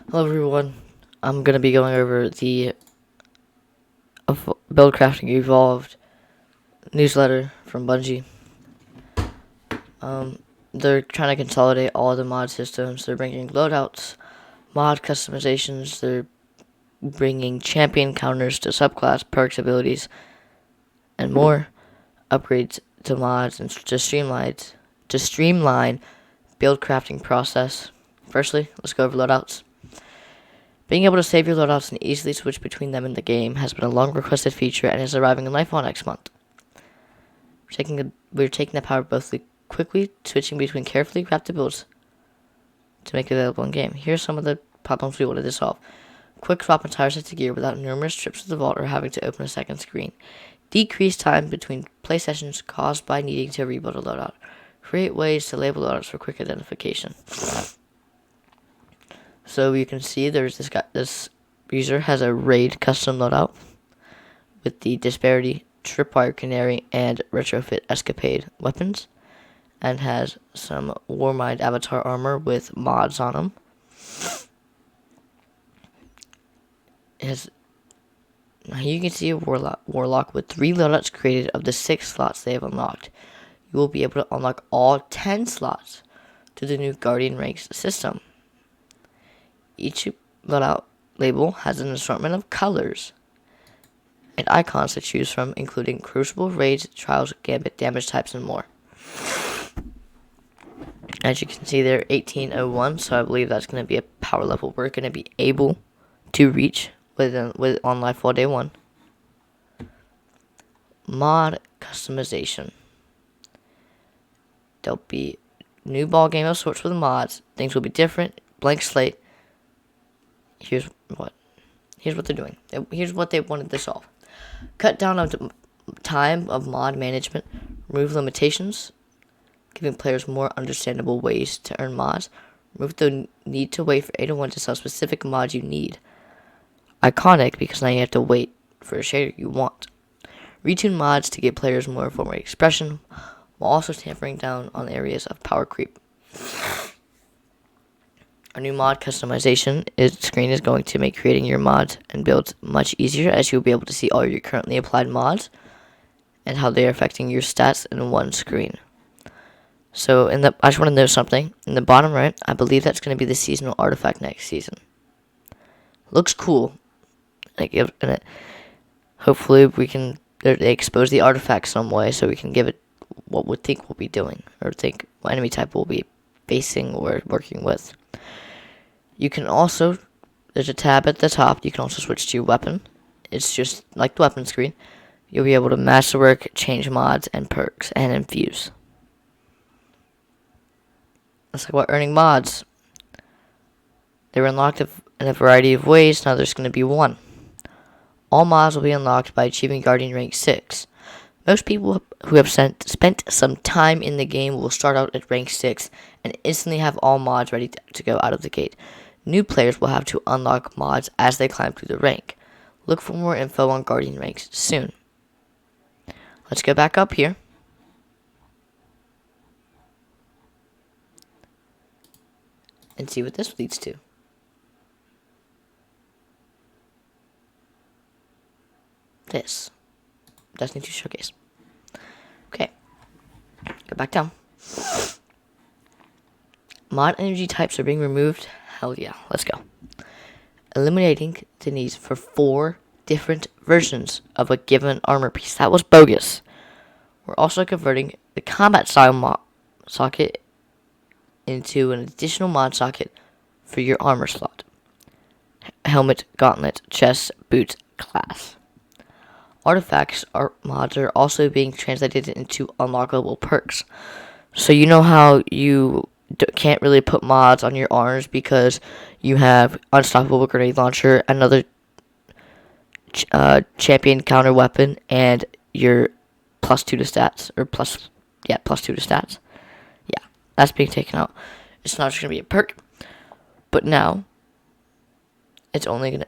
Hello everyone, I'm going to be going over the Buildcrafting Evolved newsletter from Bungie. They're trying to consolidate all the mod systems. They're bringing loadouts, mod customizations, they're bringing champion counters to subclass, perks, abilities, and more upgrades to mods and to streamline build crafting process. Firstly, let's go over loadouts. Being able to save your loadouts and easily switch between them in the game has been a long requested feature and is arriving in Lightfall next month. We're taking the power of both the quickly switching between carefully crafted builds to make it available in game. Here are some of the problems we wanted to solve. Quick swap entire sets of gear without numerous trips to the vault or having to open a second screen. Decrease time between play sessions caused by needing to rebuild a loadout. Create ways to label loadouts for quick identification. So you can see there's this user has a raid custom loadout with the disparity, tripwire canary, and retrofit escapade weapons, and has some Warmind avatar armor with mods on them. You can see a warlock with 3 loadouts created of the 6 slots they have unlocked. You will be able to unlock all 10 slots to the new Guardian ranks system. Each loadout label has an assortment of colors and icons to choose from, including Crucible, Raids, Trials, Gambit, damage types, and more. As you can see there, 1801, so I believe that's going to be a power level we're going to be able to reach on Lightfall Day 1. Mod customization. There'll be new ball game of sorts with mods. Things will be different. Blank slate. Here's what they're doing. Here's what they wanted to solve. Cut down on time of mod management. Remove limitations, giving players more understandable ways to earn mods. Remove the need to wait for 801 to sell specific mods you need. Iconic, because now you have to wait for a shader you want. Retune mods to give players more forward expression, while also tampering down on areas of power creep. Our new mod customization screen is going to make creating your mods and builds much easier, as you'll be able to see all your currently applied mods and how they are affecting your stats in one screen. So I just want to note something. In the bottom right, I believe that's going to be the seasonal artifact next season. Looks cool. Hopefully they expose the artifact some way so we can give it what we think we'll be doing, or think what enemy type we'll be facing or working with. You can also, there's a tab at the top, you can also switch to your weapon. It's just like the weapon screen. You'll be able to masterwork, change mods and perks, and infuse. Let's talk about earning mods. They were unlocked in a variety of ways, now there's going to be one. All mods will be unlocked by achieving Guardian rank 6. Most people who have spent some time in the game will start out at rank 6 and instantly have all mods ready to go out of the gate. New players will have to unlock mods as they climb through the rank. Look for more info on Guardian ranks soon. Let's go back up here. And see what this leads to. This. Destiny 2 Showcase. Okay. Go back down. Mod energy types are being removed. Hell yeah. Let's go. Eliminating the needs for 4 different versions of a given armor piece. That was bogus. We're also converting the combat style mod socket into an additional mod socket for your armor slot. Helmet, gauntlet, chest, boots, class. Artifacts mods are also being translated into unlockable perks. So you know how you can't really put mods on your arms because you have unstoppable grenade launcher, another champion counter weapon, and your +2 to stats, or +2 to stats. Yeah, that's being taken out. It's not just gonna be a perk, but now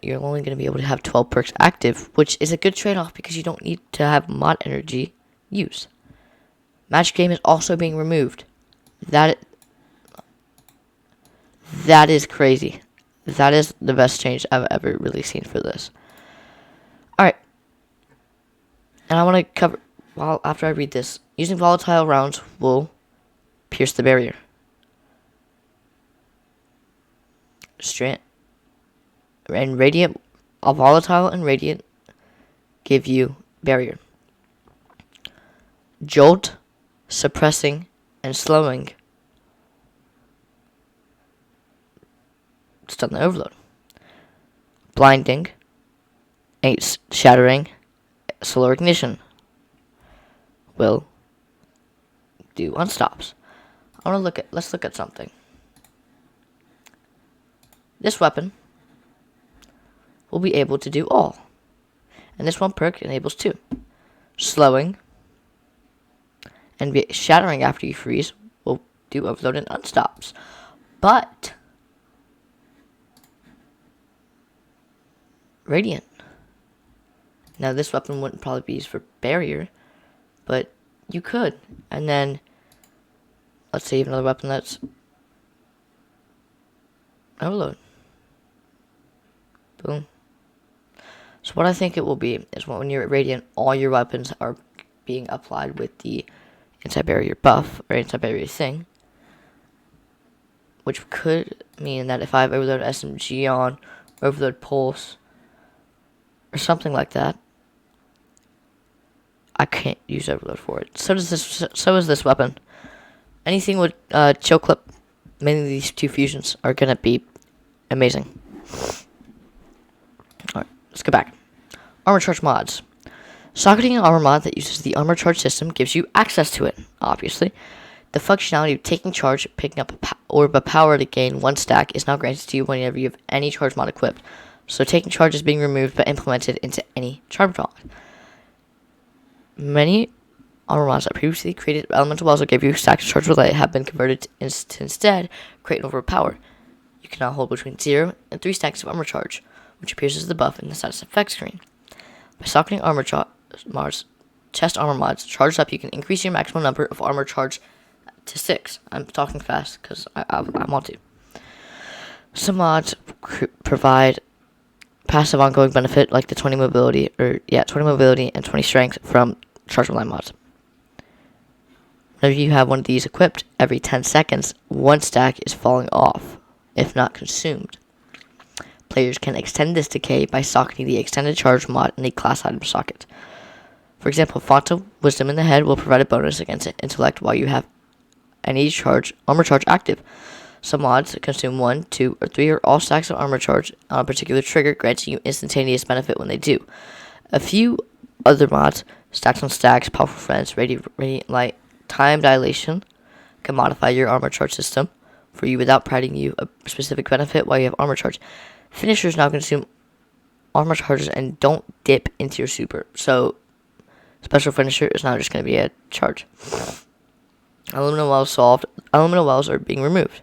you're only gonna be able to have 12 perks active, which is a good trade-off because you don't need to have mod energy used. Match game is also being removed. That is crazy. that is the best change I've ever really seen for this. Alright. And I want to cover, well, after I read this, using volatile rounds will pierce the barrier. Strand and radiant, volatile and radiant give you barrier. Jolt, suppressing, and slowing stun the overload. Blinding, shattering, slow ignition will do unstops. Let's look at something. This weapon will be able to do all. And this one perk enables 2. Slowing and shattering after you freeze will do overload and unstops. But Radiant. Now this weapon wouldn't probably be used for barrier, but you could. And then let's say you have another weapon that's overload. Boom. So what I think it will be is when you're at Radiant, all your weapons are being applied with the anti-barrier buff or anti-barrier thing, which could mean that if I have overload SMG on, overload pulse, or something like that, I can't use overload for it. So is this weapon. Anything with chill clip, mainly these 2 fusions, are gonna be amazing. Alright, let's go back. Armor charge mods. Socketing an armor mod that uses the armor charge system gives you access to it, obviously. The functionality of taking charge, picking up a orb of power to gain 1 stack is now granted to you whenever you have any charge mod equipped. So taking charge is being removed but implemented into any charge mod. Many armor mods that previously created elemental wells that gave you stacks of charge relay have been converted to instead create an orb of power. You can now hold between 0 and 3 stacks of armor charge, which appears as the buff in the status effects screen. By socketing armor mods, chest armor mods charged up, you can increase your maximum number of armor charge to 6. I'm talking fast because I want to. Some mods provide passive ongoing benefit like the 20 mobility and 20 strength from charge line mods. Whenever you have one of these equipped, every 10 seconds, 1 stack is falling off, if not consumed. Players can extend this decay by socketing the extended charge mod in a class item socket. For example, Fonta Wisdom in the Head will provide a bonus against intellect while you have any armor charge active. Some mods consume 1, 2, or 3 or all stacks of armor charge on a particular trigger, granting you instantaneous benefit when they do. A few other mods, stacks on stacks, powerful friends, radiant light, time dilation, can modify your armor charge system for you without providing you a specific benefit while you have armor charge. Finishers now consume armor charges and don't dip into your super. So, special finisher is now just going to be a charge. Aluminum wells solved. Aluminum wells are being removed.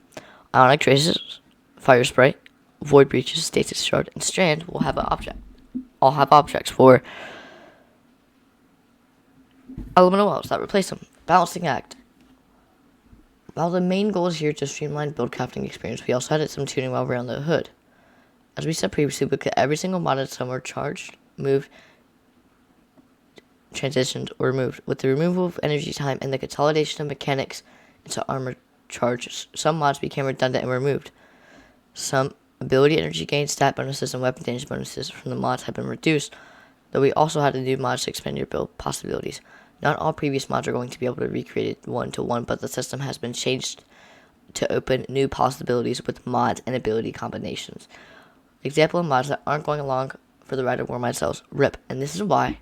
Ionic traces, fire spray, void breaches, stasis shard, and strand will have an object. All have objects for aluminum wells that replace them. Balancing act. While the main goal is here to streamline buildcrafting experience, we also added some tuning while we're on the hood. As we said previously, we get every single mod that's somewhere charged, moved, transitioned, or removed. With the removal of energy time and the consolidation of mechanics into armor charge, some mods became redundant and removed. Some ability energy gain, stat bonuses, and weapon damage bonuses from the mods have been reduced, though we also had a new mods to expand your build possibilities. Not all previous mods are going to be able to recreate it 1-to-1, but the system has been changed to open new possibilities with mods and ability combinations. Example of mods that aren't going along for the ride of Warmind cells, RIP, and this is why,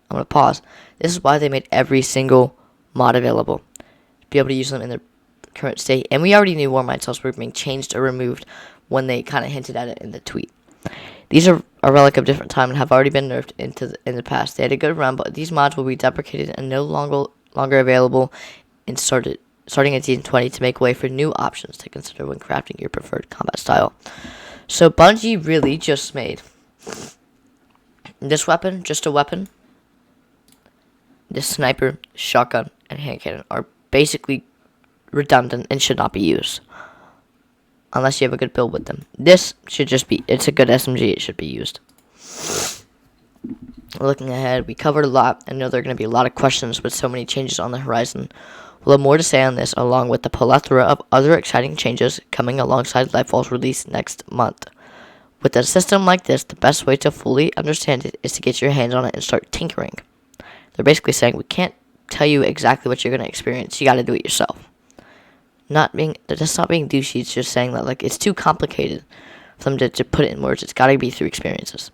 I'm going to pause, this is why they made every single mod available, to be able to use them in their current state, and we already knew Warmind cells were being changed or removed when they kind of hinted at it in the tweet. These are a relic of different time and have already been nerfed in the past. They had a good run, but these mods will be deprecated and no longer available starting at Season 20 to make way for new options to consider when crafting your preferred combat style. So Bungie really just made this weapon just a weapon. This sniper, shotgun, and hand cannon are basically redundant and should not be used. unless you have a good build with them. This should just be, it's a good SMG, it should be used. Looking ahead, we covered a lot. I know there are going to be a lot of questions with so many changes on the horizon. We'll have more to say on this, along with the plethora of other exciting changes coming alongside Lightfall's release next month. With a system like this, the best way to fully understand it is to get your hands on it and start tinkering. They're basically saying, we can't tell you exactly what you're going to experience. You got to do it yourself. They're just not being douchey. It's just saying that, like, it's too complicated for them to put it in words. It's got to be through experiences.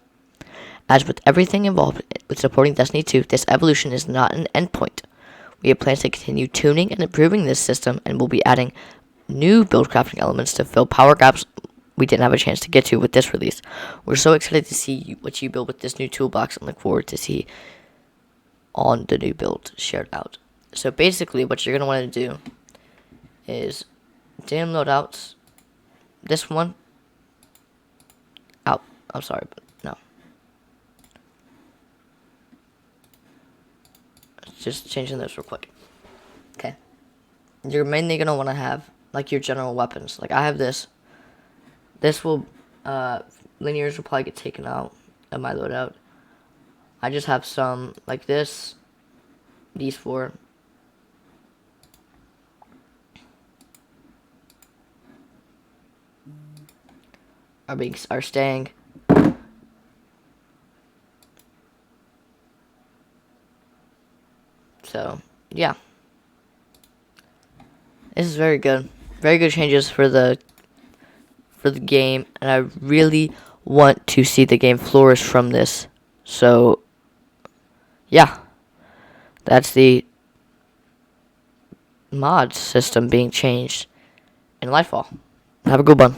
As with everything involved with supporting Destiny 2, this evolution is not an endpoint. We have plans to continue tuning and improving this system, and we'll be adding new build crafting elements to fill power gaps we didn't have a chance to get to with this release. We're so excited to see what you build with this new toolbox and look forward to see on the new build shared out. So basically what you're going to want to do is dim loadouts. This one out. I'm sorry, but no. Just changing this real quick. Okay. You're mainly going to want to have like your general weapons. Like I have this. This will, linears will probably get taken out of my loadout. I just have some like this. These four. Are staying. So yeah, this is very good. Very good changes for the game, and I really want to see the game flourish from this. So yeah, that's the mod system being changed in Lightfall. Have a good one.